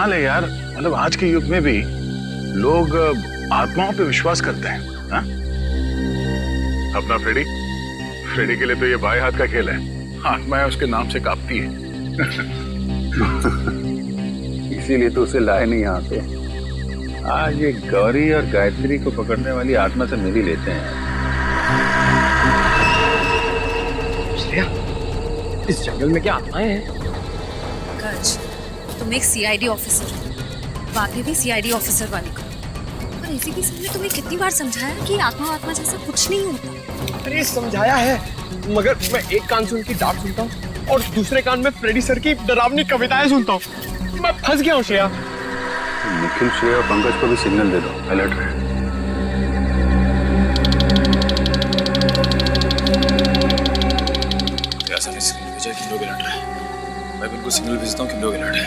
कमाल है यार, मतलब आज के युग में भी लोग आत्माओं पे विश्वास करते हैं। हा? अपना फ्रेडी के लिए तो ये बाएं हाथ का खेल है, आत्माएं उसके नाम से कांपती है। इसीलिए तो उसे लाए नहीं यहाँ पे। आज ये गौरी और गायत्री को पकड़ने वाली आत्मा से मिल ही लेते हैं। श्रेया, इस जंगल में क्या आत्माएं हैं? गज, तुम एक सीआईडी ऑफिसर हो, बातें भी सीआईडी ऑफिसर वाली करो। और एसीपी साहब ने तुम्हें कितनी बार समझाया कि आत्मा जैसा कुछ नहीं होता। अरे समझाया है, मगर मैं एक कान से उनकी डांट सुनता हूँ और दूसरे कान में फ्रेडी सर की डरावनी कविताएं सुनता हूँ। मैं फंस गया हूँ श्रेया। निखिल, श्रेया और पंकज को भी सिग्नल दे दो, अलर्ट रहे। सिग्नल भेजा कि लोग अलर्ट है। मैं बिल्कुल सिग्नल भेजता हूँ कि लोग अलर्ट है।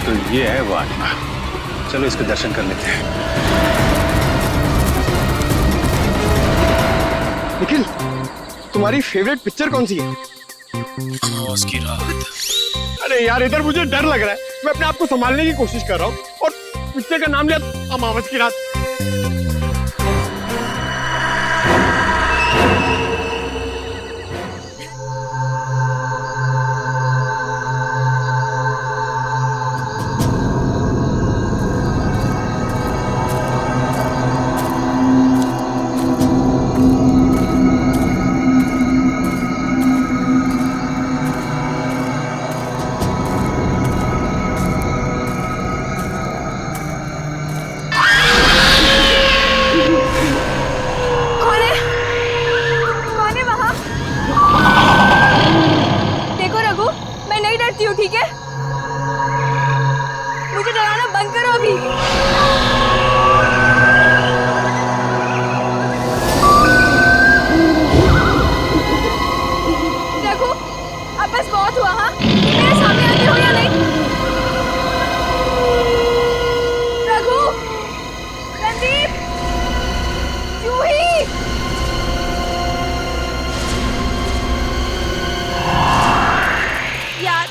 तो ये है वो आत्मा, चलो इसके दर्शन कर लेते हैं। निखिल, तुम्हारी फेवरेट पिक्चर कौन सी है? आवाज की रात। अरे यार, इधर मुझे डर लग रहा है। मैं अपने आप को संभालने की कोशिश कर रहा हूँ और पिक्चर का नाम लिया अमावस की रात। ठीक है, मुझे डराना बंद करो अभी। देखो, अब बस बहुत हुआ। हाँ, मेरे सामने आते हो या नहीं? रघु, रणदीप, जूही, यार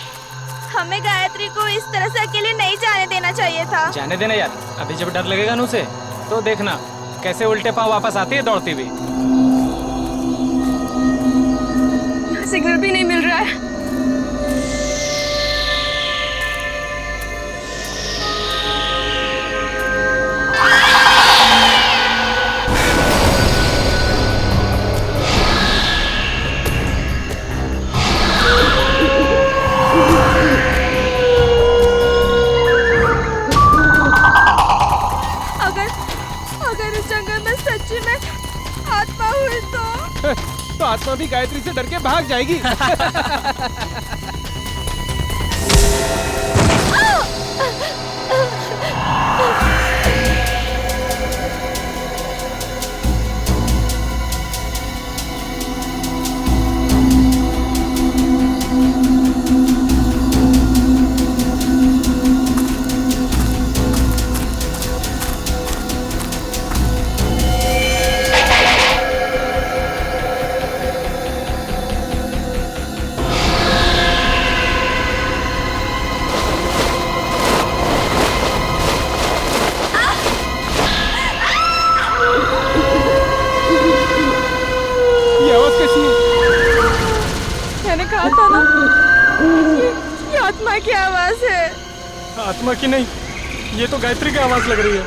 हमें गायत्री को इस तरह से अकेले नहीं जाने देना चाहिए था। जाने देना यार, अभी जब डर लगेगा ना उसे, तो देखना कैसे उल्टे पांव वापस आती है दौड़ती हुई। सिग्नल भी नहीं मिल रहा है। तो आत्मा भी गायत्री से डर के भाग जाएगी। आत्मा की आवाज है। आत्मा की नहीं, ये तो गायत्री की आवाज लग रही है।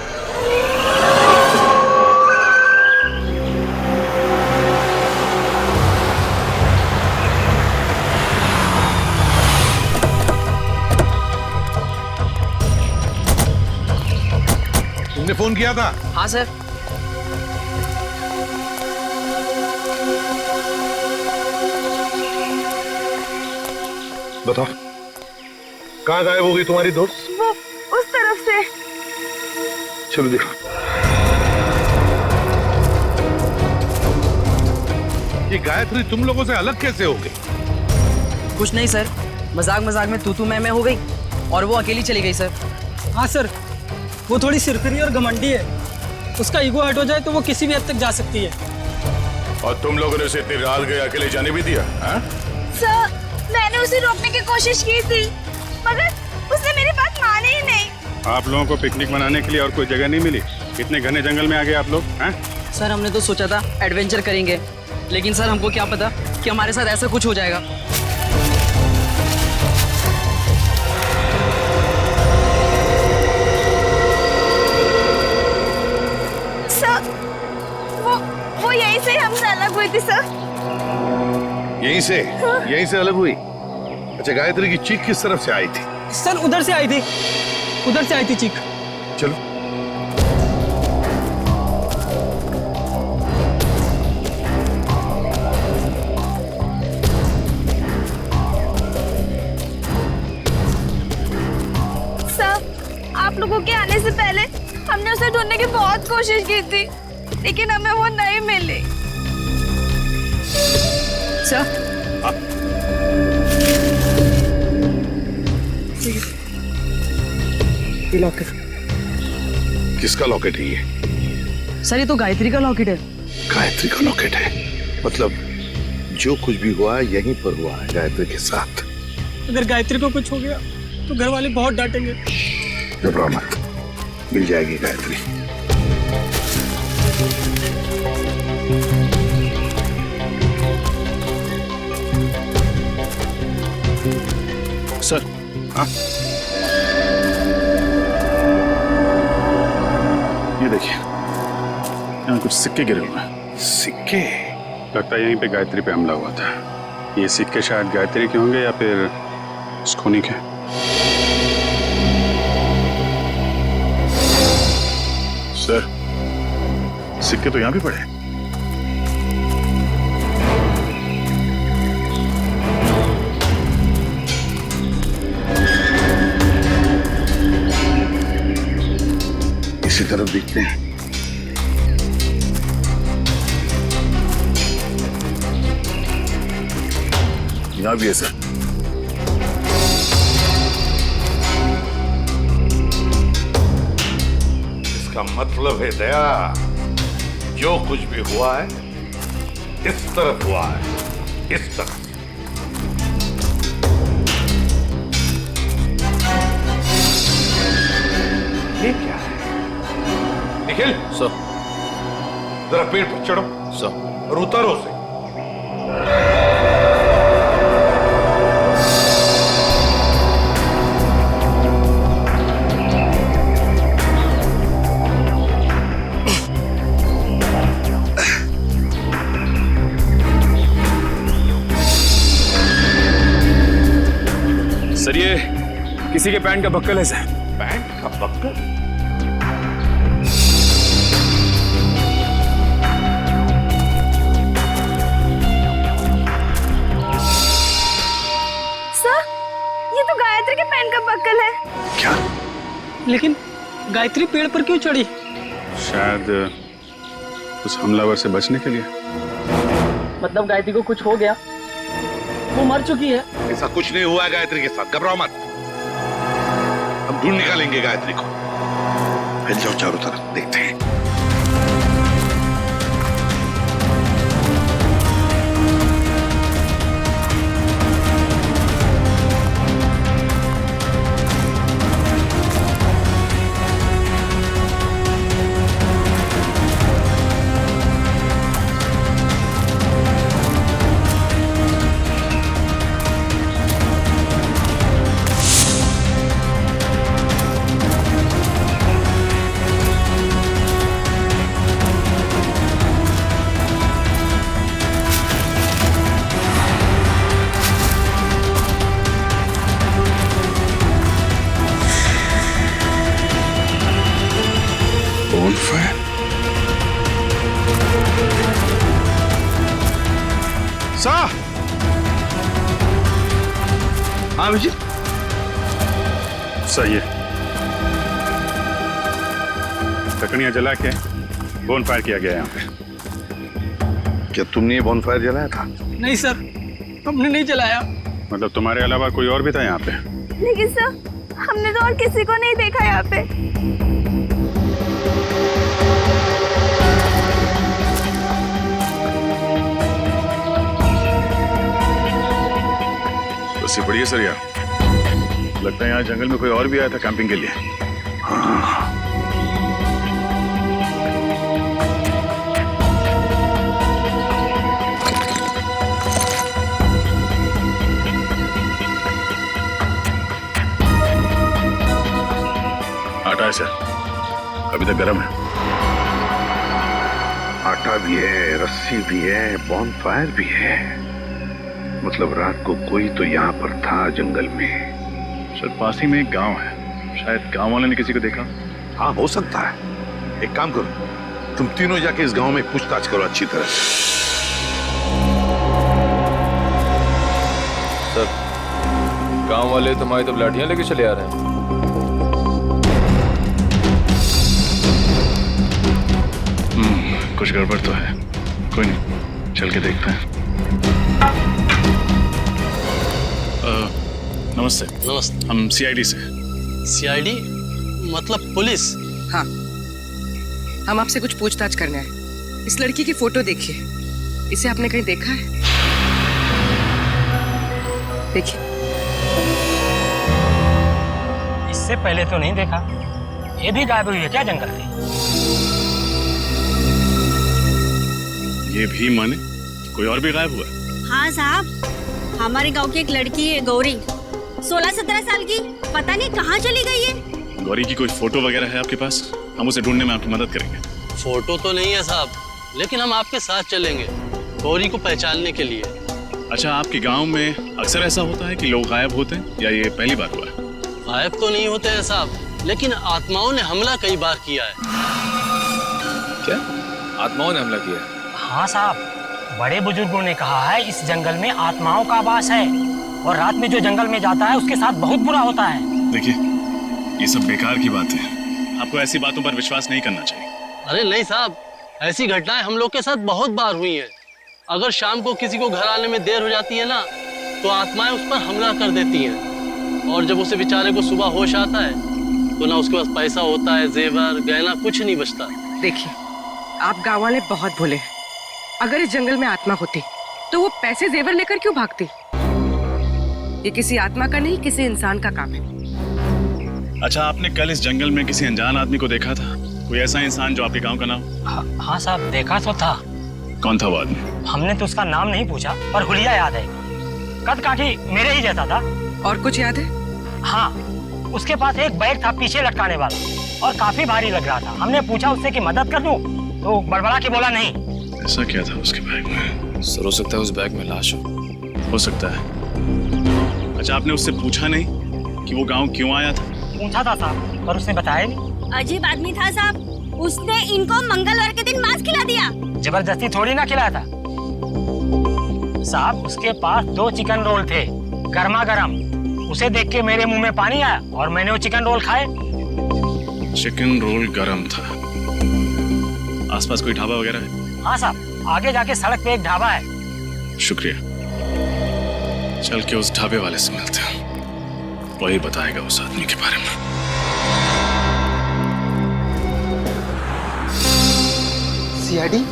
तुमने फोन किया था? हाँ सर। बताओ, कहाँ गायब हो गई तुम्हारी दोस्त? वो उस तरफ से। चलो देखो। ये गायत्री तुम लोगों से अलग कैसे हो गई? कुछ नहीं सर, मजाक मजाक में तू मैं हो गई और वो अकेली चली गई सर। हाँ सर, वो थोड़ी सिरफिरी और घमंडी है। उसका ईगो हट हो जाए तो वो किसी भी हद तक जा सकती है। और तुम लोगों ने उसे इतनी रात गए अकेले जाने भी दिया? हाँ? सर, मैंने उसे रोकने की कोशिश की थी, मगर उसने मेरी बात मानी ही नहीं। आप लोगों को पिकनिक मनाने के लिए और कोई जगह नहीं मिली? इतने घने जंगल में आ गए आप लोग? हैं? सर हमने तो सोचा था एडवेंचर करेंगे, लेकिन सर हमको क्या पता कि हमारे साथ ऐसा कुछ हो जाएगा। सर, वो यहीं से हमसे अलग हुई थी सर। यहीं से अलग हुई? अच्छा, गायत्री की चीख किस तरफ से आई थी? सर उधर से आई थी चीख। चलो। सर, आप लोगों के आने से पहले हमने उसे ढूंढने की बहुत कोशिश की थी, लेकिन हमें वो नहीं मिली। Sir locket. किसका लॉकेट है ये? सर ये तो गायत्री का लॉकेट है। गायत्री का लॉकेट है? मतलब जो कुछ भी हुआ है यहीं पर हुआ है गायत्री के साथ। अगर गायत्री को कुछ हो गया तो घर वाले बहुत डांटेंगे। घबराओ मत, मिल जाएगी गायत्री। सर, हाँ? ये देखिए, यहाँ कुछ सिक्के गिरे हुए हैं। सिक्के? लगता है यहीं पे गायत्री पे हमला हुआ था। ये सिक्के शायद गायत्री के होंगे या फिर स्कोनी के। सर, सिक्के तो यहाँ भी पड़े हैं। इसी तरफ देखते हैं। यहाँ भी है सर। इसका मतलब है दया, जो कुछ भी हुआ है इस तरफ हुआ है, इस तरफ। ये क्या है? निखिल, सर। जरा पेड़ पर चढ़ो सर। और उतारो से। सर ये किसी के पैंट का बक्कल है सर। पैंट का बक्कल? सर, ये तो गायत्री के पैंट का बक्कल है। क्या? लेकिन गायत्री पेड़ पर क्यों चढ़ी? शायद उस हमलावर से बचने के लिए। मतलब गायत्री को कुछ हो गया, वो मर चुकी है। ऐसा कुछ नहीं हुआ है गायत्री के साथ, घबराओ मत। हम ढूंढ निकालेंगे गायत्री को। फैल जाओ चारों तरफ, देखते हैं। हाँ विजय, सही है। लकड़ियां जला के बोन फायर किया गया यहाँ पे। क्या तुमने ये बॉनफायर जलाया था? नहीं सर, हमने नहीं जलाया। मतलब तुम्हारे अलावा कोई और भी था यहाँ पे? लेकिन सर, हमने तो और किसी को नहीं देखा यहाँ पे। बस ये बढ़िया सर यार, लगता है यहाँ जंगल में कोई और भी आया था कैंपिंग के लिए। हाँ। आटा है सर, अभी तक गर्म है। आटा भी है, रस्सी भी है, बॉनफायर भी है। मतलब रात को कोई तो यहाँ पर था जंगल में। सर पास ही में एक गांव है, शायद गांव वाले ने किसी को देखा। हाँ, हो सकता है। एक काम करो, तुम तीनों जाके इस गांव में पूछताछ करो अच्छी तरह से। सर, गांव वाले तुम्हारी तो लाठियां लेके चले आ रहे हैं। कुछ गड़बड़ तो है, कोई नहीं, चल के देखते हैं। नमस्ते। नमस्ते। हम सीआईडी से। सीआईडी मतलब पुलिस? हाँ, हम आपसे कुछ पूछताछ करना है। इस लड़की की फोटो देखिए, इसे आपने कहीं देखा है? देखिए। इससे पहले तो नहीं देखा। ये भी गायब हुई है क्या जंगल से? ये भी माने कोई और भी गायब हुआ? हाँ साहब, हमारे गांव की एक लड़की है गौरी, 16-17 साल की, पता नहीं कहाँ चली गई है। गौरी की कोई फोटो वगैरह है आपके पास? हम उसे ढूंढने में आपकी मदद करेंगे। फोटो तो नहीं है साहब, लेकिन हम आपके साथ चलेंगे गौरी को पहचानने के लिए। अच्छा, आपके गांव में अक्सर ऐसा होता है कि लोग गायब होते हैं या ये पहली बार हुआ है? गायब तो नहीं होते हैं साहब, लेकिन आत्माओं ने हमला कई बार किया है। क्या आत्माओं ने हमला किया है? हाँ साहब, बड़े बुजुर्गों ने कहा है इस जंगल में आत्माओं का वास है और रात में जो जंगल में जाता है उसके साथ बहुत बुरा होता है। देखिए, ये सब बेकार की बात है, आपको ऐसी बातों पर विश्वास नहीं करना चाहिए। अरे नहीं साहब, ऐसी घटनाएं हम लोग के साथ बहुत बार हुई हैं। अगर शाम को किसी को घर आने में देर हो जाती है ना, तो आत्माएं उस पर हमला कर देती हैं और जब उसे बेचारे को सुबह होश आता है तो ना उसके पास पैसा होता है, जेवर गहना कुछ नहीं बचता। देखिए, आप गाँव वाले बहुत भोले हैं। अगर इस जंगल में आत्मा होती तो वो पैसे जेवर लेकर क्यों भागती? ये किसी आत्मा का नहीं, किसी इंसान का काम है। अच्छा, आपने कल इस जंगल में किसी अनजान आदमी को देखा था? कोई ऐसा इंसान जो आपके गांव का नाम? हाँ साहब, देखा तो था। कौन था वो आदमी? हमने तो उसका नाम नहीं पूछा, पर हुलिया याद है। कद काठी मेरे ही जैसा था। और कुछ याद है? हाँ, उसके पास एक बैग था पीछे लटकाने वाला और काफी भारी लग रहा था। हमने पूछा उससे कि मदद कर दूं, तो बड़बड़ा के बोला नहीं। ऐसा क्या था उसके बैग में? सर, हो सकता है उस बैग में लाश हो सकता है। अच्छा, आपने उससे पूछा नहीं कि वो गांव क्यों आया था? पूछा था साहब, पर उसने बताया नहीं। अजीब आदमी था साहब, उसने इनको मंगलवार के दिन मांस खिला दिया। जबरदस्ती थोड़ी ना खिलाया था साहब। उसके पास 2 चिकन रोल थे, गर्मा गर्म। उसे देख के मेरे मुंह में पानी आया और मैंने वो चिकन रोल खाए। चिकन रोल गरम था। आसपास कोई ढाबा वगैरह है? हाँ साहब, आगे जाके सड़क पे एक ढाबा है। शुक्रिया, चल के उस ढाबे वाले से मिलते हैं, वही बताएगा उस आदमी के बारे में। सीआईडी?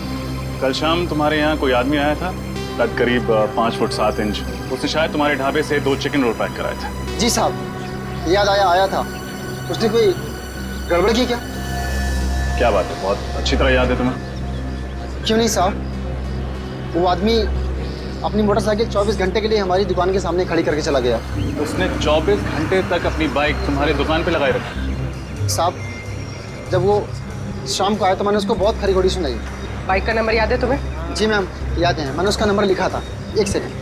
कल शाम तुम्हारे यहाँ कोई आदमी आया था, कद करीब 5 फुट 7 इंच। उसने शायद तुम्हारे ढाबे से 2 चिकन रोल पैक कराए थे। जी साहब, याद आया था। उसने कोई गड़बड़ की क्या? क्या बात है, बहुत अच्छी तरह याद है तुम्हें। क्यों नहीं साहब, वो आदमी अपनी मोटरसाइकिल 24 घंटे के लिए हमारी दुकान के सामने खड़ी करके चला गया। उसने 24 घंटे तक अपनी बाइक तुम्हारी दुकान पे लगाए रखी? साहब, जब वो शाम को आया तो मैंने उसको बहुत खरी खोटी सुनाई। बाइक का नंबर याद है तुम्हें? जी मैम, याद है, मैंने उसका नंबर लिखा था। एक सेकंड।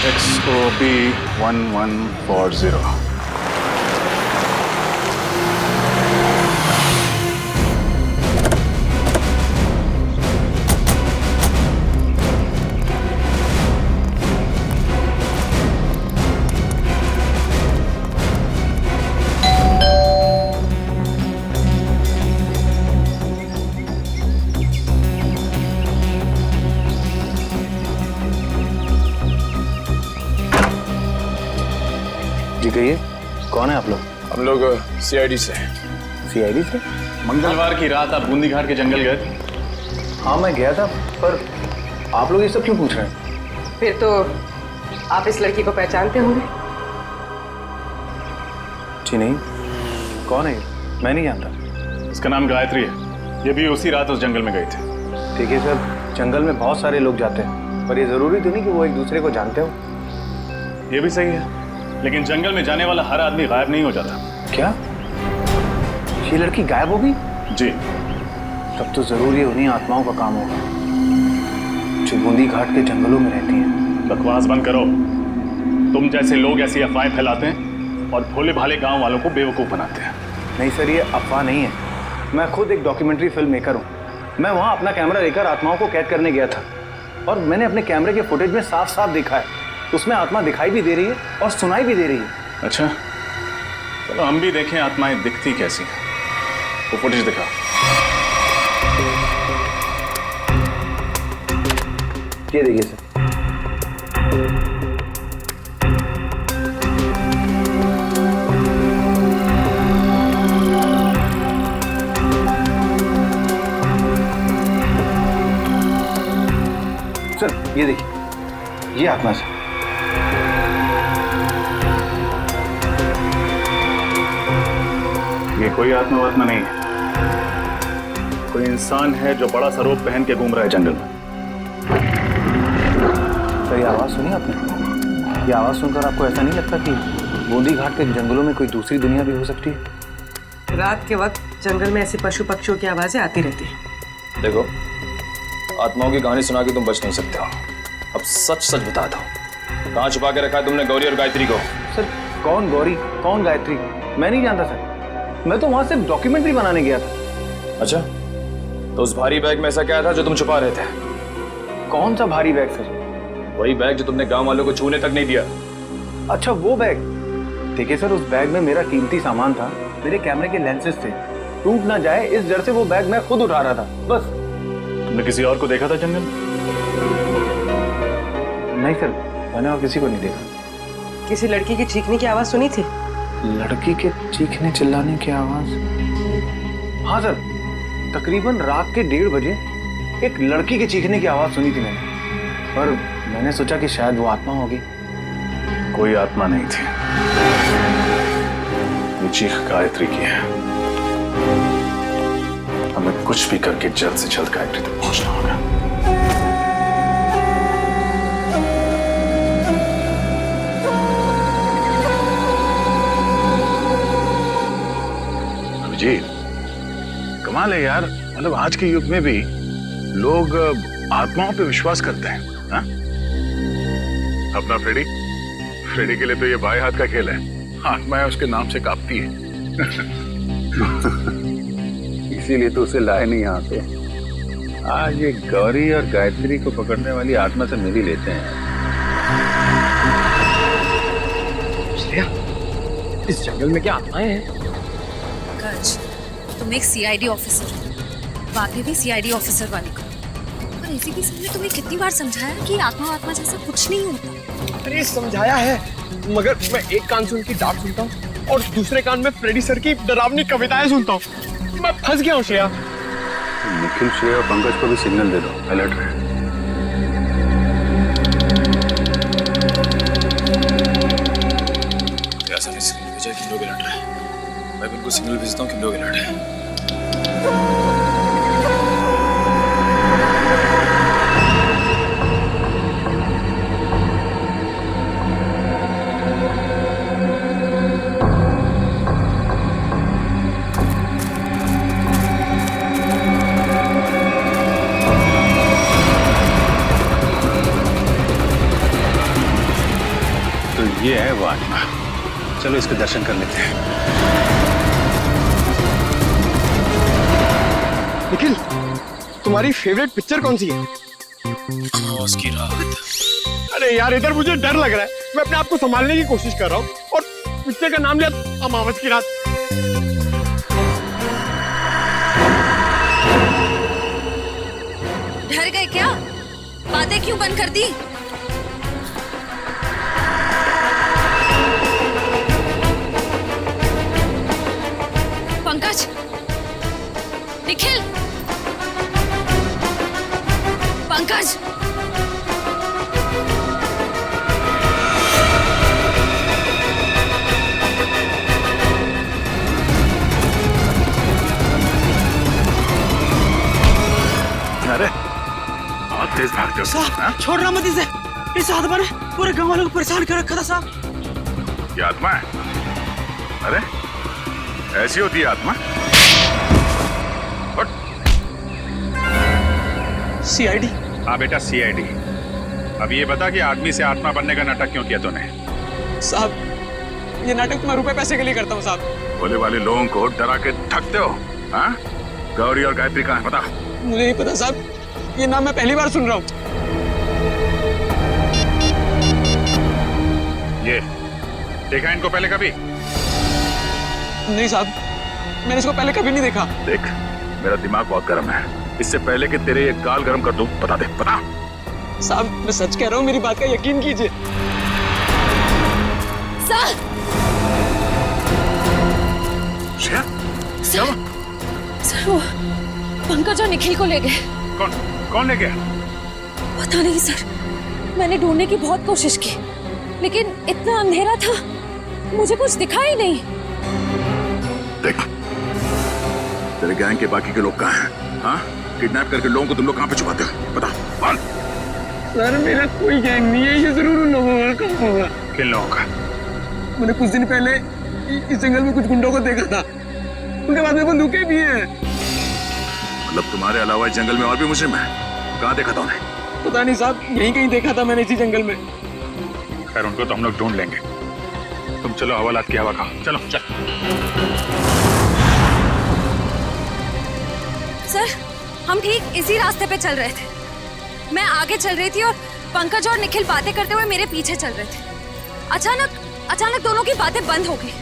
XOB 1140। जी कहिए, कौन है आप लोग? हम लोग सीआईडी से। सीआईडी से? मंगलवार की रात आप बूंदी घाट के जंगल गए थे? हाँ मैं गया था, पर आप लोग ये सब क्यों पूछ रहे हैं? फिर तो आप इस लड़की को पहचानते होंगे। जी नहीं, कौन है ये? मैं नहीं जानता। इसका नाम गायत्री है, ये भी उसी रात उस जंगल में गए थे। देखिए सर, जंगल में बहुत सारे लोग जाते हैं, पर ये जरूरी तो नहीं कि वो एक दूसरे को जानते हो। ये भी सही है, लेकिन जंगल में जाने वाला हर आदमी गायब नहीं हो जाता। क्या ये लड़की गायब हो गई? जी। तब तो जरूर ये उन्हीं आत्माओं का काम होगा जो बूंदी घाट के जंगलों में रहती हैं। बकवास बंद करो। तुम जैसे लोग ऐसी अफवाहें फैलाते हैं और भोले भाले गांव वालों को बेवकूफ बनाते हैं। नहीं सर, ये अफवाह नहीं है। मैं खुद एक डॉक्यूमेंट्री फिल्म मेकर हूँ। मैं वहाँ अपना कैमरा लेकर आत्माओं को कैद करने गया था और मैंने अपने कैमरे के फुटेज में साफ साफ देखा है, उसमें आत्मा दिखाई भी दे रही है और सुनाई भी दे रही है। अच्छा, चलो हम भी देखें आत्माएं दिखती कैसी हैं। वो फुटेज दिखा। ये देखिए सर। सर ये देखिए, ये आत्मा से। ये कोई आत्मा नहीं है, कोई इंसान है जो बड़ा सा रोब पहन के घूम रहा है जंगल में। सर ये आवाज सुनी आपने? ये आवाज सुनकर आपको ऐसा नहीं लगता कि बूंदी घाट के जंगलों में कोई दूसरी दुनिया भी हो सकती है? रात के वक्त जंगल में ऐसे पशु पक्षियों की आवाजें आती रहती हैं। देखो, आत्माओं की कहानी सुना के तुम बच नहीं सकते हो। अब सच सच बता दो, कहाँ छुपा के रखा है तुमने गौरी और गायत्री को? सर कौन गौरी, कौन गायत्री, मैं नहीं जानता सर। मैं तो वहां सिर्फ डॉक्यूमेंट्री बनाने गया था। अच्छा, तो उस भारी बैग में ऐसा क्या था जो तुम छुपा रहे थे? कौन सा भारी बैग सर? वही बैग जो तुमने गांव वालों को छूने तक नहीं दिया। अच्छा वो बैग। देखिए सर, उस बैग में मेरा कीमती सामान था, मेरे कैमरे के लेंसेज थे। टूट ना जाए इस डर से वो बैग मैं खुद उठा रहा था, बस। तुमने किसी और को देखा था जंगल में? नहीं सर, मैंने और किसी को नहीं देखा। किसी लड़की की चीखने की आवाज सुनी थी? लड़की के चीखने चिल्लाने की आवाज? हाँ सर, तकरीबन रात के 1:30 बजे एक लड़की के चीखने की आवाज सुनी थी मैंने, पर मैंने सोचा कि शायद वो आत्मा होगी। कोई आत्मा नहीं थी, ये चीख गायत्री की है। हमें कुछ भी करके जल्द से जल्द गायत्री तक पहुंचना होगा। अभिजीत, कमाल है यार, मतलब आज के युग में भी लोग आत्माओं पे विश्वास करते हैं। हा? अपना फ्रेडी के लिए तो ये बाएं हाथ का खेल है, आत्माएं उसके नाम से कांपती है। इसीलिए तो उसे लाए नहीं यहाँ पे। आज ये गौरी और गायत्री को पकड़ने वाली आत्मा से मिल ही लेते हैं। इस जंगल में क्या आत्माएं हैं? गज, तुम एक सीआईडी ऑफिसर हो, बातें भी सीआईडी ऑफिसर वाली करो। पर एसीपी सर ने तुम्हें कितनी बार समझाया कि आत्मा जैसा कुछ नहीं होता। अरे समझाया है, मगर मैं एक कान से उनकी डांट सुनता हूँ और दूसरे कान में फ्रेडी सर की डरावनी कविताएं सुनता हूँ। मैं फंस गया हूँ श्रेया। निखिल, श्रेया और पंकज को भी सिग्नल दे दो, अलर्ट रहे। ऐसा नहीं सिग्नल भेजा कि लोग अलर्ट रहे। मैं बिल्कुल सिग्नल भेजता हूँ कि लोग अलर्ट है। ये है वो आत्मा, चलो इसके दर्शन कर लेते हैं। निखिल, तुम्हारी फेवरेट पिक्चर कौन सी है? अमावस की रात। अरे यार, इधर मुझे डर लग रहा है। मैं अपने आप को संभालने की कोशिश कर रहा हूँ और पिक्चर का नाम लिया अमावस की रात। डर गए क्या? बातें क्यों बंद कर दी? निखिल, पंकज, अरे बहुत तेज भागते हो साहब। छोड़ रहा मत इसे, इस आत्मा ने पूरे गांव वालों को परेशान कर रखा था साहब। ये आत्मा है? अरे ऐसी होती है आत्मा? सीआईडी। हाँ बेटा सीआईडी। अब ये बता कि आदमी से आत्मा बनने का नाटक क्यों किया तूने? साहब ये नाटक मैं रुपए पैसे के लिए करता हूँ साहब। भोले वाले लोगों को डरा के ठगते हो। हाँ? गौरी और गायत्री कहाँ है बता? मुझे नहीं पता साहब, ये नाम मैं पहली बार सुन रहा हूँ। ये देखा इनको पहले कभी? नहीं साहब, मैंने इसको पहले कभी नहीं देखा। देख मेरा दिमाग बहुत गर्म है, इससे पहले कि तेरे ये गाल गर्म कर दूं बता दे, बता। साहब मैं सच कह रहा हूँ, मेरी बात का यकीन कीजिए। सर, सर वो पंकज और निखिल को ले गए। कौन ले गया? पता नहीं सर, मैंने ढूंढने की बहुत कोशिश की, लेकिन इतना अंधेरा था मुझे कुछ दिखा ही नहीं। देख तेरे गैंग के बाकी के लोग कहाँ हैं? हाँ? किडनैप करके लोगों को तुम लोग कहाँ पे छुपाते हो? बता बोल। सर मेरा कोई गैंग नहीं है, ये जरूर उन लोगों का होगा। किन लोगों का? मैंने कुछ दिन पहले इस जंगल में कुछ गुंडों को देखा था, उनके बाद में बंदूकें भी हैं। मतलब तुम्हारे अलावा इस जंगल में और भी मुजरिम है? कहाँ देखा था उन्हें? पता नहीं साहब, यहीं कहीं देखा था मैंने इसी जंगल में। खैर उनको तो हम लोग ढूंढ लेंगे, तुम चलो हवालात की हवा खाओ। चलो चल। सर हम ठीक इसी रास्ते पे चल रहे थे, मैं आगे चल रही थी और पंकज और निखिल बातें करते हुए मेरे पीछे चल रहे थे। अचानक दोनों की बातें बंद हो गई।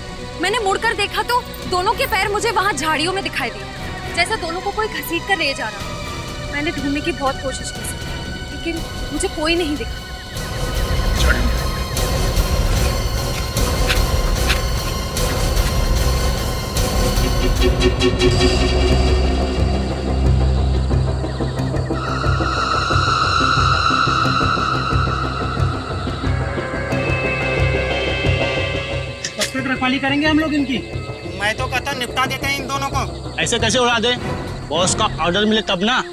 मैंने मुड़कर देखा तो दोनों के पैर मुझे वहां झाड़ियों में दिखाई दिए, जैसे दोनों को कोई घसीट कर ले जा रहा। मैंने ढूंढने की बहुत कोशिश की सर, लेकिन मुझे कोई नहीं दिखा। रखवाली करेंगे हम लोग इनकी। मैं तो कहता निपटा देते हैं इन दोनों को। ऐसे कैसे उड़ा दे? बॉस का ऑर्डर मिले तब ना।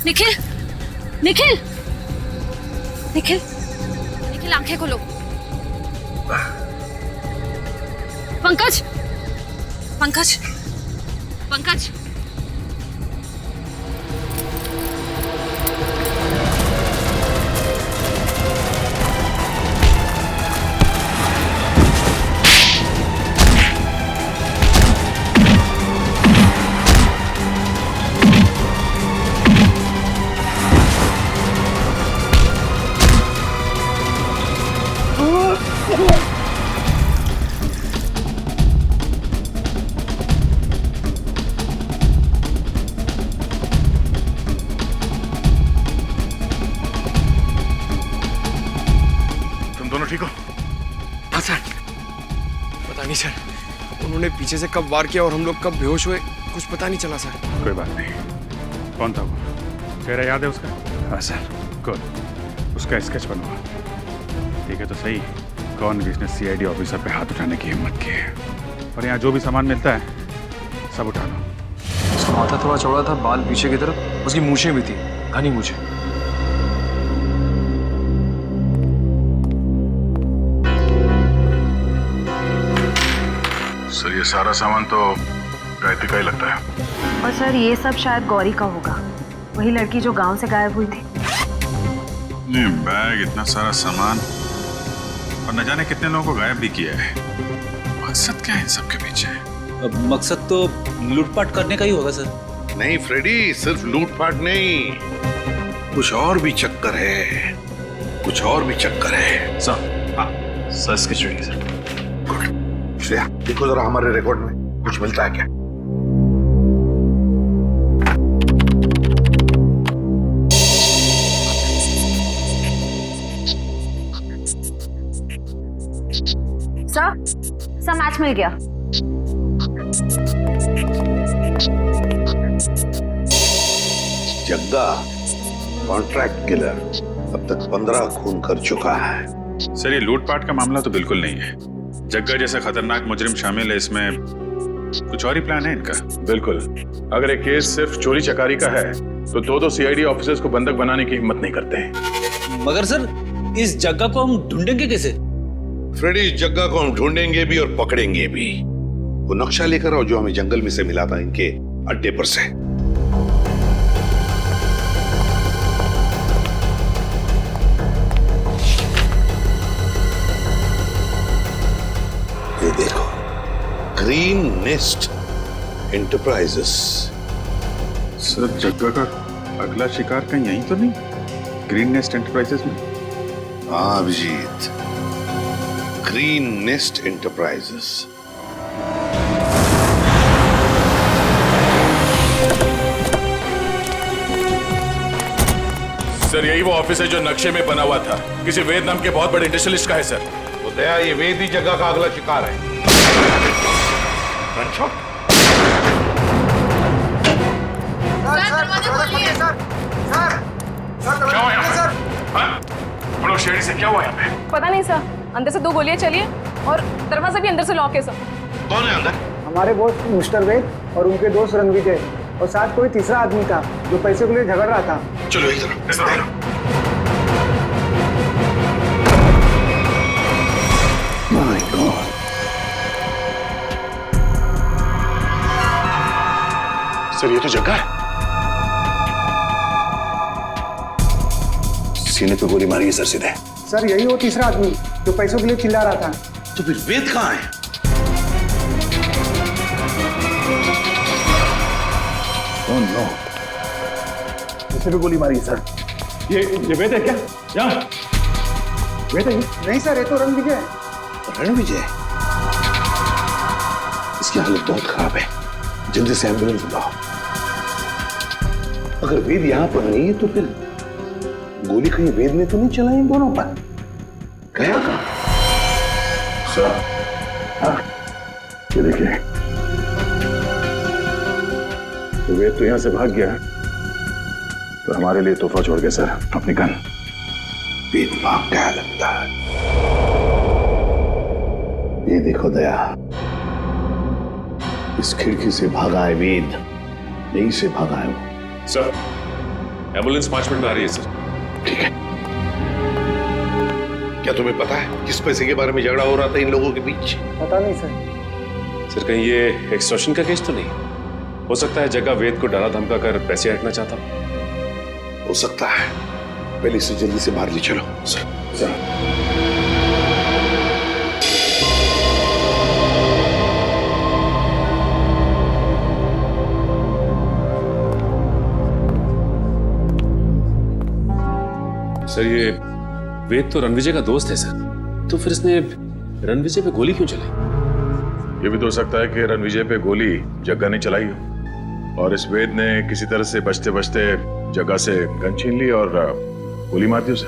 निखिल, निखिल, निखिल, निखिल आंखें खोलो। पंकज, पंकज, पंकज, ठीक हो? हाँ सर। पता नहीं सर, उन्होंने पीछे से कब वार किया और हम लोग कब बेहोश हुए कुछ पता नहीं चला सर। कोई बात नहीं। कौन था वो? चेहरा याद है उसका? हाँ सर। गुड, उसका स्केच बनवा। ठीक है तो सही, कौन भी इसने सीआईडी ऑफिसर पे हाथ उठाने की हिम्मत की है? और यहाँ जो भी सामान मिलता है सब उठा लो। उसका माथा थोड़ा चौड़ा था, बाल पीछे की तरफ, उसकी मूछें भी थी, घनी मूछें। सर ये सारा सामान तो गायत्री का ही लगता है। और सर ये सब शायद गौरी का होगा, वही लड़की जो गांव से गायब हुई थी। नहीं, बैग, इतना सारा सामान और न जाने कितने लोगों को गायब भी किया है। मकसद क्या है इन सब के पीछे? मकसद तो लूटपाट करने का ही होगा सर। नहीं फ्रेडी, सिर्फ लूटपाट नहीं, कुछ और भी चक्कर है, कुछ और भी चक्कर है। सर इसकी स्टडी सर। गुड। श्रेया देखो जरा हमारे रिकॉर्ड में कुछ मिलता है क्या? सर मैच मिल गया। जग्गा कॉन्ट्रैक्ट किलर अब तक 15 खून कर चुका है। सर ये लूटपाट का मामला तो बिल्कुल नहीं है। जग्गा जैसा खतरनाक मुजरिम शामिल है इसमें, कुछ और ही प्लान है इनका। बिल्कुल, अगर एक केस सिर्फ चोरी चकारी का है तो दो सीआईडी ऑफिसर्स को बंधक बनाने की हिम्मत नहीं करते हैं। मगर सर इस जग्गा को हम ढूंढेंगे कैसे? फ्रेडी, इस जग्गा को हम ढूंढेंगे भी और पकड़ेंगे भी। वो नक्शा लेकर आओ जो हमें जंगल में से मिला था इनके अड्डे पर से। ये देखो, ग्रीन नेस्ट एंटरप्राइजेस। सर जग्गा का अगला शिकार कहीं यहीं तो नहीं, ग्रीन नेस्ट एंटरप्राइजेस में? हाँ Abhijit, green nest enterprises. Sir यही वो ऑफिस है जो नक्शे में बना हुआ था, किसी वेद नाम के बहुत बड़े इंडस्ट्रियलिस्ट का है सर। तो दया, ये वेद ही जगह का अगला शिकार है। क्या हुआ यहाँ पे? हाँ? हम लोग शेरी से क्या हुआ यहाँ पे? पता नहीं सर, अंदर से 2 गोलियां चली है और दरवाजा भी अंदर से लॉक है सर। कौन है अंदर? हमारे बॉस मिस्टर वेद और उनके दोस्त रणविजय और साथ कोई तीसरा आदमी था जो पैसे को लिए झगड़ रहा था। चलो एक तरफ। माय गॉड, सर ये तो जग्गा है। सीने पे गोली मारी है सर सीधे। सर यही वो तीसरा आदमी जो पैसों के लिए चिल्ला रहा था। तो फिर वेद कहाँ है? ओह नो, इसे भी गोली मारी है सर। ये वेद है क्या? यहाँ वेद है? नहीं सर, ये तो रणविजय है। रणविजय? इसकी हालत बहुत खराब है, जल्दी से एम्बुलेंस बुलाओ। अगर वेद यहाँ पर नहीं है तो फिर गोली कहीं वेद ने तो नहीं चलाई इन दोनों पर? गया कहाँ? सर हाँ, ये देखिए, तो वेद तो यहां से भाग गया तो हमारे लिए तोहफा छोड़ गया सर, अपनी गन। वेद भाग गया लगता है। ये देखो दया, इस खिड़की से भागा है वेद, यहीं से भागा है वो। सर एम्बुलेंस 5 मिनट में आ रही है सर। ठीक है। क्या तुम्हें पता है किस पैसे के बारे में झगड़ा हो रहा था इन लोगों के बीच? पता नहीं सर। सर कहीं ये एक्सटॉर्शन का केस तो नहीं? हो सकता है जगह वेद को डरा धमका कर पैसे हटना चाहता हो सकता है। पहले इसे जल्दी से बाहर ले चलो। सर सर ये वेद तो रणविजय का दोस्त है सर, तो फिर इसने रणविजय पे गोली क्यों चलाई? ये भी तो हो सकता है कि रणविजय पे गोली जग्गा ने चलाई हो और इस वेद ने किसी तरह से बचते बचते जग्गा से गन छीन ली और गोली मार दी उसे।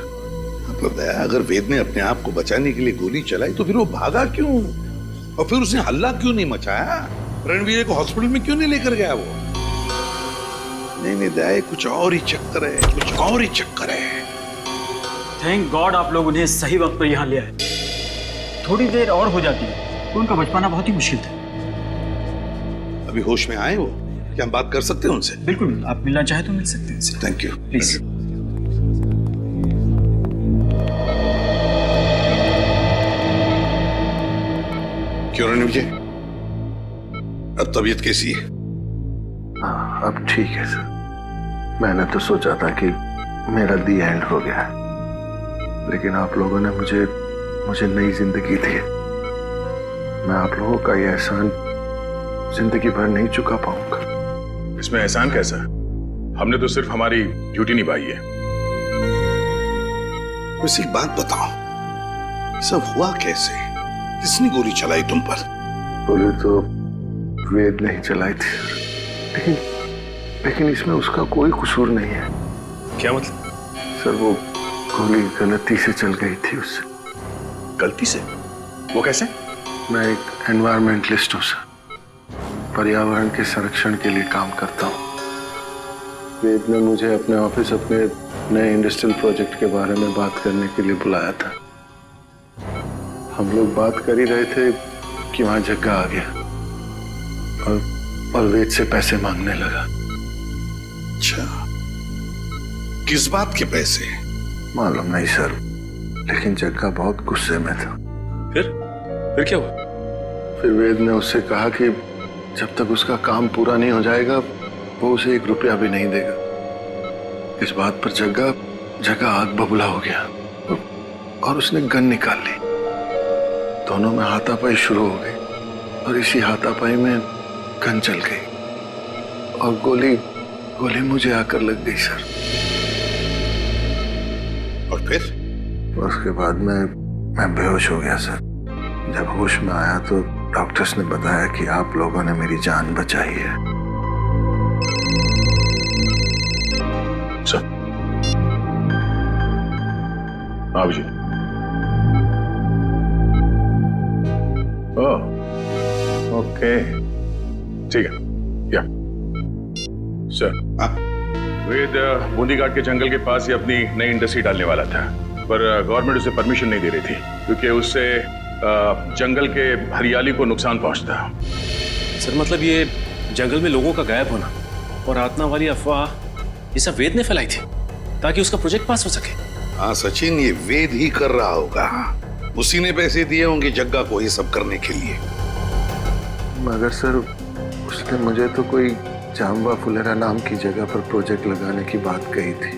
मतलब अगर वेद ने अपने आप को बचाने के लिए गोली चलाई तो फिर वो भागा क्यों और फिर उसने हल्ला क्यों नहीं मचाया? रणवीर को हॉस्पिटल में क्यों नहीं लेकर गया वो? नहीं दया, कुछ और ही चक्कर है, कुछ और ही चक्कर है। थैंक गॉड आप लोग उन्हें सही वक्त पर यहाँ ले आए। थोड़ी देर और हो जाती तो उनका बच पाना बहुत ही मुश्किल था। अभी होश में आए वो? क्या हम बात कर सकते हैं उनसे? बिल्कुल, आप मिलना चाहे तो मिल सकते हैं। Thank you. प्लीज। क्यों रणविजय, अब तबीयत कैसी है? हाँ अब ठीक है सर। मैंने तो सोचा था कि मेरा दी एंड हो गया, लेकिन आप लोगों ने मुझे नई जिंदगी दी। मैं आप लोगों का ये एहसान जिंदगी भर नहीं चुका पाऊंगा। इसमें एहसान कैसा? हमने तो सिर्फ हमारी ड्यूटी निभाई है। वैसे एक बात बताओ, सब हुआ कैसे? किसने गोली चलाई तुम पर? गोली तो वेद नहीं चलाई थी, लेकिन इसमें उसका कोई कसूर नहीं है। क्या मतलब? सर वो गोली गलती से चल गई थी उससे। गलती से? वो कैसे? मैं एक एनवायरमेंटलिस्ट हूँ सर, पर्यावरण के संरक्षण के लिए काम करता हूँ। वेद ने मुझे अपने ऑफिस अपने नए इंडस्ट्रियल प्रोजेक्ट के बारे में बात करने के लिए बुलाया था। हम लोग बात कर ही रहे थे कि वहां जग्गा आ गया और वेद से पैसे मांगने लगा। अच्छा, किस बात के पैसे? मालूम नहीं सर, लेकिन जग्गा बहुत गुस्से में था। फिर क्या हुआ? फिर वेद ने उससे कहा कि जब तक उसका काम पूरा नहीं हो जाएगा वो उसे 1 रुपया भी नहीं देगा। इस बात पर जग्गा आग बबूला हो गया और उसने गन निकाल ली। दोनों में हाथापाई शुरू हो गई और इसी हाथापाई में गन चल गई और गोली मुझे आकर लग गई सर। और फिर? उसके बाद मैं बेहोश हो गया सर। जब होश में आया तो डॉक्टर्स ने बताया कि आप लोगों ने मेरी जान बचाई है। सर आप जी। ओके ठीक है। या सर, वेद बूंदी घाट के जंगल के पास ही अपनी नई इंडस्ट्री डालने वाला था, पर गवर्नमेंट उसे परमिशन नहीं दे रही थी क्योंकि उससे जंगल के हरियाली को नुकसान पहुंचता। सर मतलब ये जंगल में लोगों का गायब होना और आत्मा वाली अफवाह ये सब वेद ने फैलाई थी ताकि उसका प्रोजेक्ट पास हो सके। हाँ सचिन, ये वेद ही कर रहा होगा। उसी ने पैसे दिए होंगे जग्गा को ये सब करने के लिए। मगर सर उसने मुझे तो कोई जाम्बा फुलेरा नाम की जगह पर प्रोजेक्ट लगाने की बात कही थी।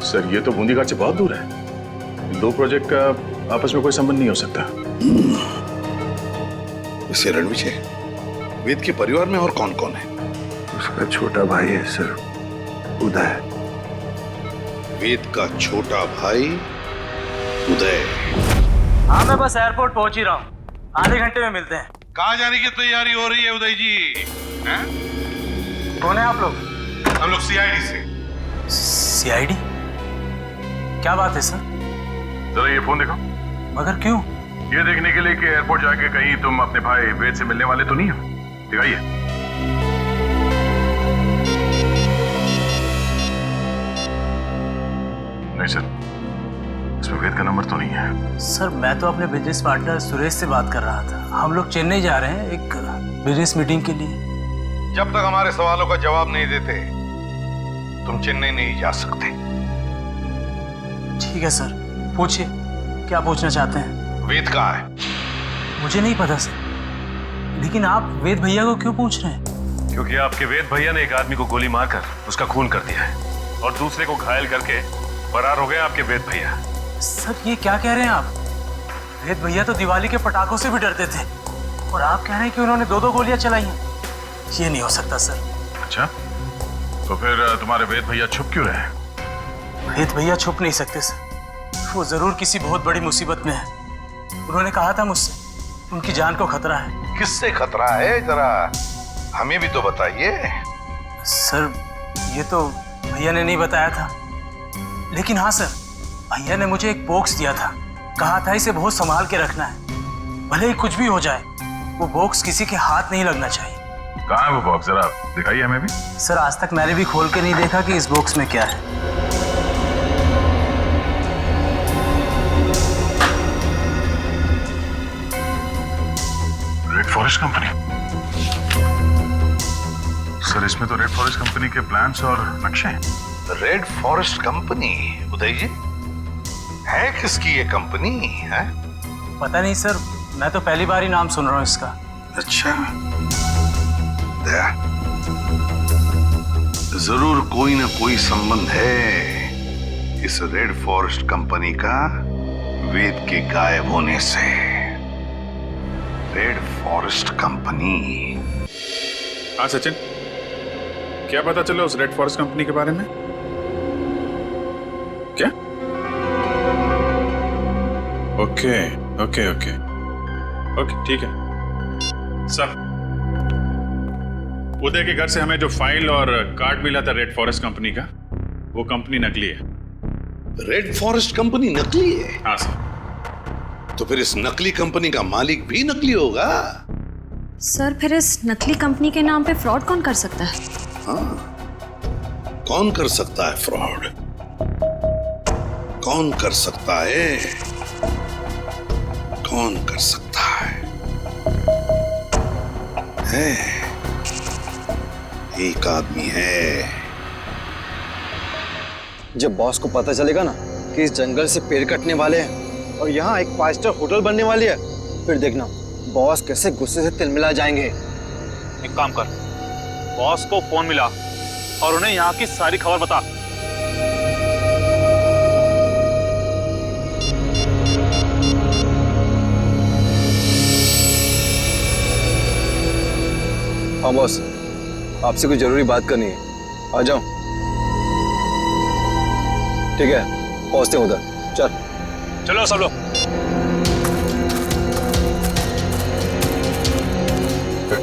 सर ये तो बूंदी घाट से बहुत दूर है। इन 2 प्रोजेक्ट का आपस में कोई संबंध नहीं हो सकता। वैसे रणविजय, वेद के परिवार में और कौन कौन है? उसका छोटा भाई है सर, उदय। वेद का छोटा भाई उदय? हाँ मैं बस एयरपोर्ट पहुंच ही रहा हूँ, आधे घंटे में मिलते हैं। कहाँ जाने की तैयारी हो रही है उदय जी? कौन है आप लोग? हम लोग सीआईडी से। सीआईडी? क्या बात है सर? जरा ये फोन देखो। मगर क्यों? ये देखने के लिए कि एयरपोर्ट जाके कहीं तुम अपने भाई वेद से मिलने वाले तो नहीं हो। दिखाइए। नहीं सर, इसमें वेद का नंबर तो नहीं है। सर मैं तो अपने बिजनेस पार्टनर सुरेश से बात कर रहा था। हम लोग चेन्नई जा रहे हैं एक बिजनेस मीटिंग के लिए। जब तक हमारे सवालों का जवाब नहीं देते तुम चेन्नई नहीं जा सकते। ठीक है सर, पूछिए क्या पूछना चाहते हैं। वेद कहाँ है? मुझे नहीं पता सर, लेकिन आप वेद भैया को क्यों पूछ रहे हैं? क्योंकि आपके वेद भैया ने एक आदमी को गोली मारकर उसका खून कर दिया है और दूसरे को घायल करके फरार हो गए आपके वेद भैया। सर ये क्या कह रहे हैं आप? वेद भैया तो दिवाली के पटाखों से भी डरते थे और आप कह रहे हैं कि उन्होंने 2-2 गोलियां चलाई हैं। ये नहीं हो सकता सर। अच्छा, तो फिर तुम्हारे वेद भैया छुप क्यों रहे? वेद भैया छुप नहीं सकते सर, वो जरूर किसी बहुत बड़ी मुसीबत में है। उन्होंने कहा था मुझसे उनकी जान को खतरा है। किससे खतरा है? जरा हमें भी तो बताइए। सर ये तो भैया ने नहीं बताया था, लेकिन हाँ सर भैया ने मुझे एक बॉक्स दिया था, कहा था इसे बहुत संभाल के रखना है, भले ही कुछ भी हो जाए वो बॉक्स किसी के हाथ नहीं लगना चाहिए। कहाँ है वो बॉक्स? जरा दिखाइए हमें भी। सर आज तक मैंने भी खोल के नहीं देखा कि इस बॉक्स में क्या है। Red forest company? सर इसमें तो रेड फॉरेस्ट कंपनी के प्लान्स और नक्शे हैं। Red forest company? Uday ji, है किसकी ये कंपनी है? पता नहीं सर, मैं तो पहली बार ही नाम सुन रहा हूँ इसका। अच्छा, जरूर कोई ना कोई संबंध है इस रेड फॉरेस्ट कंपनी का वेद के गायब होने से। रेड फॉरेस्ट कंपनी हाँ सचिन, क्या पता चला उस रेड फॉरेस्ट कंपनी के बारे में? क्या? ओके ओके ओके ओके, ठीक है सर। उदय के घर से हमें जो फाइल और कार्ड मिला था रेड फॉरेस्ट कंपनी का, वो कंपनी नकली है। रेड फॉरेस्ट कंपनी नकली है? हाँ सर। तो फिर इस नकली कंपनी का मालिक भी नकली होगा। सर फिर इस नकली कंपनी के नाम पे फ्रॉड कौन कर सकता है? हाँ, कौन कर सकता है फ्रॉड? कौन कर सकता है? कौन कर सकता है? एक आदमी है। जब बॉस को पता चलेगा ना कि इस जंगल से पेड़ कटने वाले हैं और यहाँ एक 5 स्टार होटल बनने वाली है, फिर देखना बॉस कैसे गुस्से से तिलमिला जाएंगे। एक काम कर, बॉस को फोन मिला और उन्हें यहाँ की सारी खबर बता। हाँ बॉस, आपसे कुछ जरूरी बात करनी है, आ जाओ। ठीक है, पहुंचते हैं उधर। चलो सब लोग।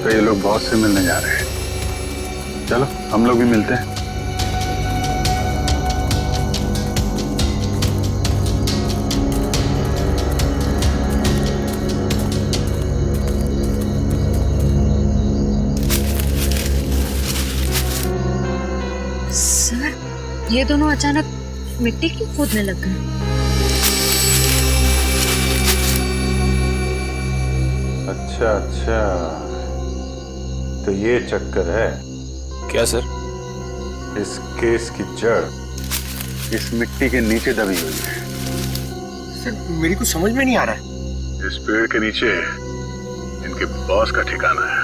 तो ये लोग बॉस से मिलने जा रहे हैं। चलो हम लोग भी मिलते हैं। सर ये दोनों अचानक मिट्टी क्यों खोदने लग गए? अच्छा अच्छा, तो ये चक्कर है क्या सर? इस केस की जड़ इस मिट्टी के नीचे दबी हुई है। सर मेरी कुछ समझ में नहीं आ रहा है। इस पेड़ के नीचे इनके बॉस का ठिकाना है।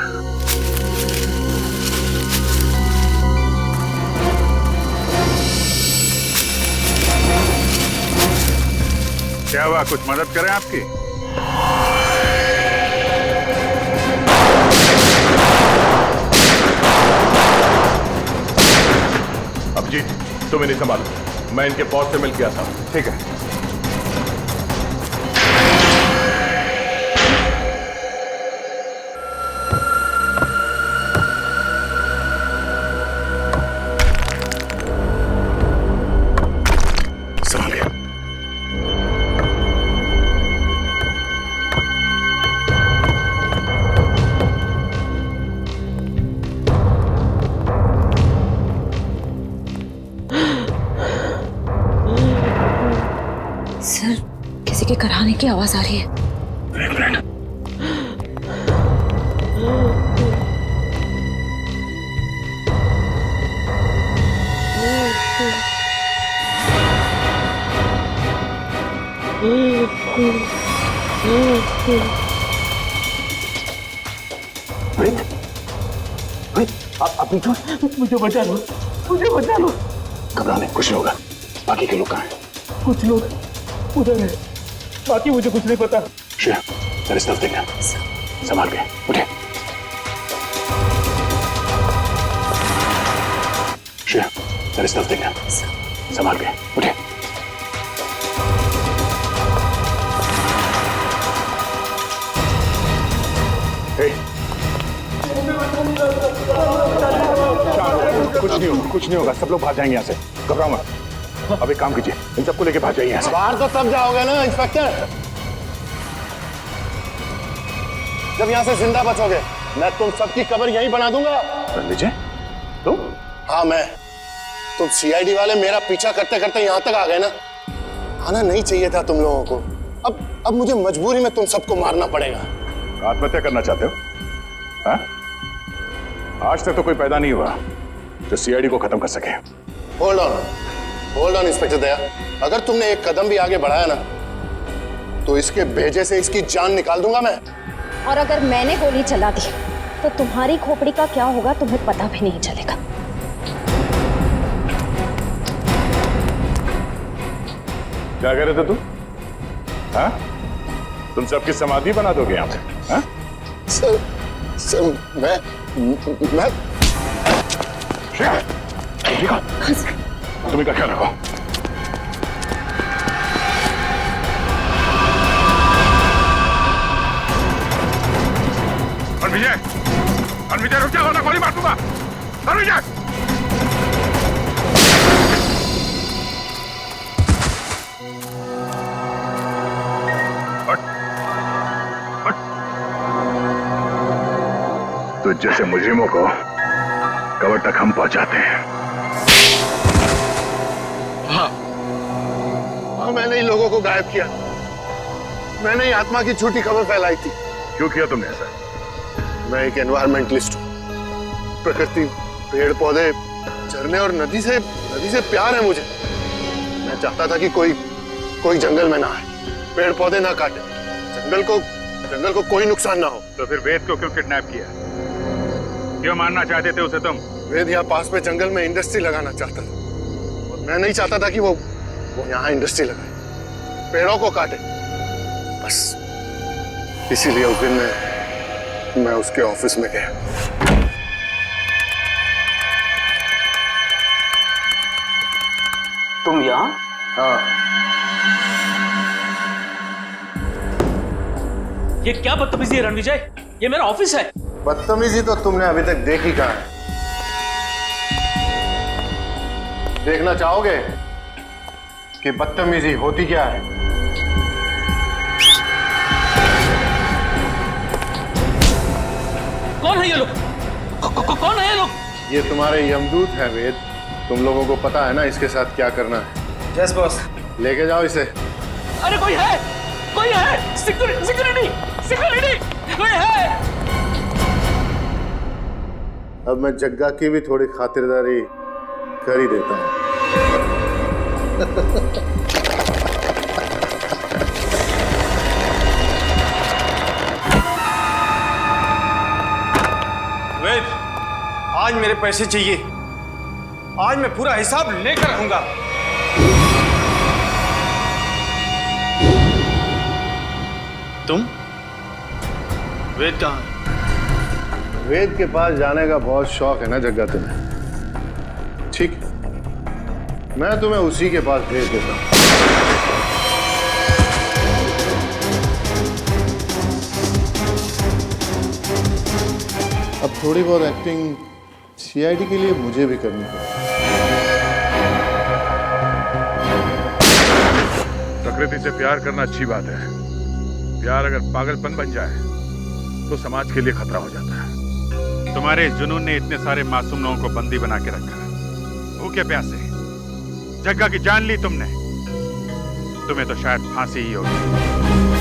क्या हुआ, कुछ मदद करें आपकी? अभिजीत, तुम इन्हें संभालो, मैं इनके बॉस से मिल के आता हूं। ठीक है। संभाल गया। सर किसी के कराने की आवाज आ रही है। एक मिनट। आप मुझे बचा लो, मुझे बचा लो। घबराने कुछ नहीं होगा। बाकी के लोग कहाँ हैं? कुछ लोग उधर है, बाकी मुझे कुछ नहीं पता। श्रेया, मेरे तरफ देखना, संभाल के उठे। श्रेया, मेरे तरफ देखना, संभाल के उठे। कुछ नहीं होगा, सब लोग भाग जाएंगे यहाँ से। घबराओ मत। अब एक काम कीजिए, इन सबको लेके भाग जाइए यहाँ से। बाहर तो तब जाओगे ना इंस्पेक्टर, जब यहाँ से जिंदा बचोगे। मैं तुम सबकी कब्र यहीं बना दूंगा। विजय, तुम? हाँ मैं। तुम सीआईडी वाले मेरा पीछा करते करते यहाँ तक आ गए ना। आना नहीं चाहिए था तुम लोगों को। अब मुझे मजबूरी में तुम सबको मारना पड़ेगा। आत्महत्या करना चाहते हो? हाँ? आज तक तो कोई पैदा नहीं हुआ जो सीआईडी को खत्म कर सके। होल्ड ऑन इंस्पेक्टर दया, अगर तुमने एक कदम भी आगे बढ़ाया ना तो इसके भेजे से इसकी जान निकाल दूंगा मैं। और अगर मैंने गोली चला दी तो तुम्हारी खोपड़ी का क्या होगा तुम्हें पता भी नहीं चलेगा। क्या कह रहे थे तुम? हाँ? तुम सबकी समाधि बना दोगे यहाँ पे? हाँ? सर मैं तुम्हें क्या ख्याल रखो। विजय रुक जाओ ना, गोली मार दूंगा। विजय तो जैसे मुजरिमों को कबर तक हम पहुंचाते हैं। हाँ, मैंने ही लोगों को गायब किया। मैंने ही आत्मा की झूठी खबर फैलाई थी। क्यों किया तुमने ऐसा? मैं एक एनवायरमेंटलिस्ट हूँ। प्रकृति, पेड़ पौधे, झरने और नदी से प्यार है मुझे। मैं चाहता था कि कोई जंगल में ना आए, पेड़ पौधे ना काटे, जंगल को कोई नुकसान ना हो। तो फिर वेद को क्यों किडनैप किया? क्यों मारना चाहते थे उसे तुम? वेद यहाँ पास में जंगल में इंडस्ट्री लगाना चाहता था और मैं नहीं चाहता था कि वो यहाँ इंडस्ट्री लगाए, पेड़ों को काटे। बस इसीलिए उस दिन मैं उसके ऑफिस में गया। तुम यहाँ? हाँ। ये क्या बदतमीजी है रणविजय? ये मेरा ऑफिस है। बदतमीजी तो तुमने अभी तक देखी कहाँ है? देखना चाहोगे कि बदतमीजी होती क्या है? कौन है ये लोग? कौन है ये लोग? ये तुम्हारे यमदूत हैं वेद। तुम लोगों को पता है ना इसके साथ क्या करना है? Yes boss. लेके जाओ इसे। अरे कोई है सिक्योरिटी कोई है। अब मैं जग्गा की भी थोड़ी खातिरदारी कर ही देता हूँ। वेद, आज मेरे पैसे चाहिए। आज मैं पूरा हिसाब लेकर आऊंगा। तुम? वेद कहाँ है? वेद के पास जाने का बहुत शौक है ना जग्गा तुम्हें? ठीक, मैं तुम्हें उसी के पास भेज देता हूँ। अब थोड़ी बहुत एक्टिंग सीआईडी के लिए मुझे भी करनी पड़ेगी। प्रकृति से प्यार करना अच्छी बात है। प्यार अगर पागलपन बन जाए तो समाज के लिए खतरा हो जाता है। तुम्हारे इस जुनून ने इतने सारे मासूम लोगों को बंदी बना के रखा। भूखे प्यासे जग्गा की जान ली तुमने। तुम्हें तो शायद फांसी ही होगी।